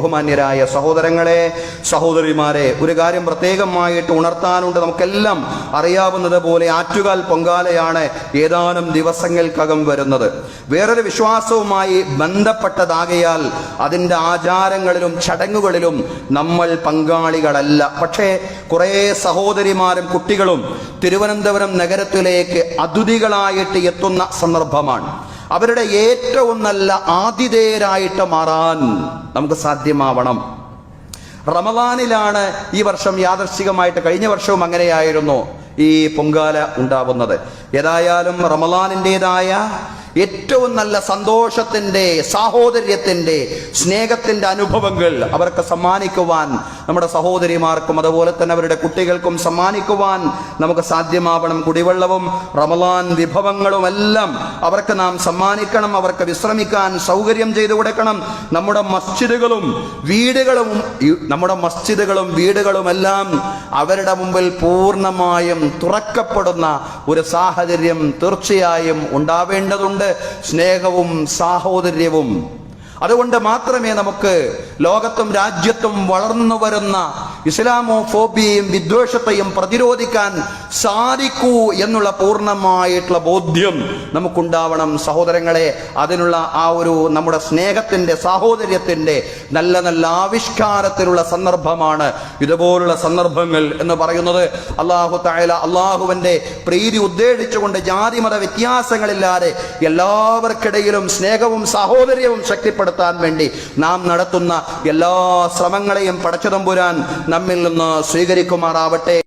ബഹുമാന്യരായ സഹോദരങ്ങളെ, സഹോദരിമാരെ, ഒരു കാര്യം പ്രത്യേകമായിട്ട് ഉണർത്താനുണ്ട്. നമുക്കെല്ലാം അറിയാവുന്നത് പോലെ ആറ്റുകാൽ പൊങ്കാലയാണ് ഏതാനും ദിവസങ്ങൾക്കകം വരുന്നത്. വേറൊരു വിശ്വാസവുമായി ബന്ധപ്പെട്ടതാകയാൽ അതിൻ്റെ ആചാരങ്ങളിലും ചടങ്ങുകളിലും നമ്മൾ പങ്കാളികളല്ല. പക്ഷേ കുറേ സഹോദരിമാരും കുട്ടികളും തിരുവനന്തപുരം നഗരത്തിലേക്ക് അതിഥികളായിട്ട് എത്തുന്ന സന്ദർഭമാണ്. അവരുടെ ഏറ്റവും നല്ല ആതിഥേയരായിട്ട് മാറാൻ നമുക്ക് സാധ്യമാവണം. റമദാനിലാണ് ഈ വർഷം യാദൃശ്ചികമായിട്ട്, കഴിഞ്ഞ വർഷവും അങ്ങനെയായിരുന്നു ഈ പൊങ്കാല ഉണ്ടാവുന്നത്. ഏതായാലും റമദാനിൻ്റെതായ ഏറ്റവും നല്ല സന്തോഷത്തിൻ്റെ, സാഹോദര്യത്തിൻ്റെ, സ്നേഹത്തിൻ്റെ അനുഭവങ്ങൾ അവർക്ക് സമ്മാനിക്കുവാൻ, നമ്മുടെ സഹോദരിമാർക്കും അതുപോലെ തന്നെ അവരുടെ കുട്ടികൾക്കും സമ്മാനിക്കുവാൻ നമുക്ക് സാധ്യമാവണം. കുടിവെള്ളവും റമദാൻ വിഭവങ്ങളും എല്ലാം അവർക്ക് നാം സമ്മാനിക്കണം. അവർക്ക് വിശ്രമിക്കാൻ സൗകര്യം ചെയ്തു കൊടുക്കണം. നമ്മുടെ മസ്ജിദുകളും വീടുകളുമെല്ലാം അവരുടെ മുമ്പിൽ പൂർണ്ണമായും തുറക്കപ്പെടുന്ന ഒരു സാഹചര്യം തീർച്ചയായും ഉണ്ടാവേണ്ടതുണ്ട്. സ്നേഹവും സാഹോദര്യവും. അതുകൊണ്ട് മാത്രമേ നമുക്ക് ലോകത്തും രാജ്യത്തും വളർന്നു വരുന്ന ഇസ്ലാമോഫോബിയയും വിദ്വേഷത്തെയും പ്രതിരോധിക്കാൻ സാധിക്കൂ എന്നുള്ള പൂർണ്ണമായിട്ടുള്ള ബോധ്യം നമുക്കുണ്ടാവണം സഹോദരങ്ങളെ. അതിനുള്ള ആ ഒരു നമ്മുടെ സ്നേഹത്തിൻ്റെ, സാഹോദര്യത്തിൻ്റെ നല്ല നല്ല ആവിഷ്കാരത്തിലുള്ള സന്ദർഭമാണ് ഇതുപോലുള്ള സന്ദർഭങ്ങൾ എന്ന് പറയുന്നത്. അല്ലാഹു തആല അള്ളാഹുവിൻ്റെ പ്രീതി ഉദ്ദേശിച്ചുകൊണ്ട് ജാതിമത വ്യത്യാസങ്ങളില്ലാതെ എല്ലാവർക്കിടയിലും സ്നേഹവും സാഹോദര്യവും ശക്തിപ്പെടുത്താൻ വേണ്ടി നാം നടത്തുന്ന എല്ലാ ശ്രമങ്ങളെയും പടച്ചതമ്പുരാൻ നമ്മിൽ നിന്ന് സ്വീകരിക്കുമാറാവട്ടെ.